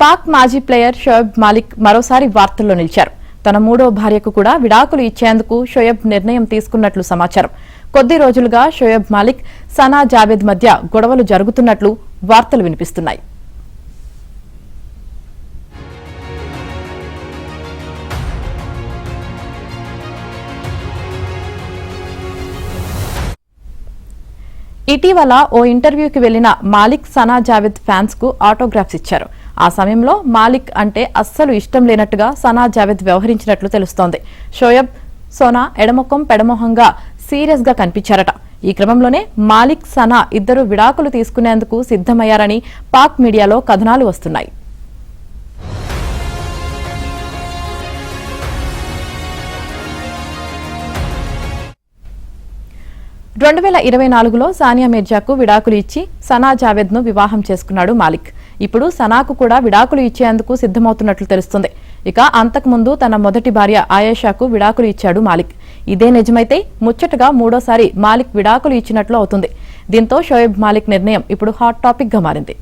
పాక్ మాజీ ప్లేయర్ షోయబ్ మాలిక్ మరోసారి వార్తల్లో నిలిచారు. తన మూడో భార్యకు కూడా విడాకులు ఇచ్చేందుకు షోయబ్ నిర్ణయం తీసుకున్నట్లు సమాచారం. కొద్ది రోజులుగా షోయబ్ మాలిక్, సనా జావేద్ మధ్య గొడవలు జరుగుతున్నట్లు వార్తలు వినిపిస్తున్నాయి. ఇటీవల ఓ ఇంటర్వ్యూకి వెళ్లిన మాలిక్ సనా జావేద్ ఫ్యాన్స్ కు ఆటోగ్రాఫ్స్ ఇచ్చారు. ఆ సమయంలో మాలిక్ అంటే అస్సలు ఇష్టం లేనట్టుగా సనా జావేద్ వ్యవహరించినట్లు తెలుస్తోంది. షోయబ్, సోనా ఎడమొఖం పెడమొహంగా సీరియస్ గా కనిపించారట. ఈ క్రమంలోనే మాలిక్, సనా ఇద్దరు విడాకులు తీసుకునేందుకు సిద్దమయ్యారని పాక్ మీడియాలో కథనాలు వస్తున్నాయి. రెండు 2024లో సానియా మిర్జాకు విడాకులు ఇచ్చి సనా జావేద్ ను వివాహం చేసుకున్నాడు మాలిక్. ఇప్పుడు సనాకు కూడా విడాకులు ఇచ్చేందుకు సిద్దమవుతున్నట్లు తెలుస్తుంది. ఇక అంతకుముందు తన మొదటి భార్య ఆయేషాకు విడాకులు ఇచ్చాడు మాలిక్. ఇదే నిజమైతే ముచ్చటగా మూడోసారి మాలిక్ విడాకులు ఇచ్చినట్లు అవుతుంది. దీంతో షోయబ్ మాలిక్ నిర్ణయం ఇప్పుడు హాట్ టాపిక్ గా మారింది.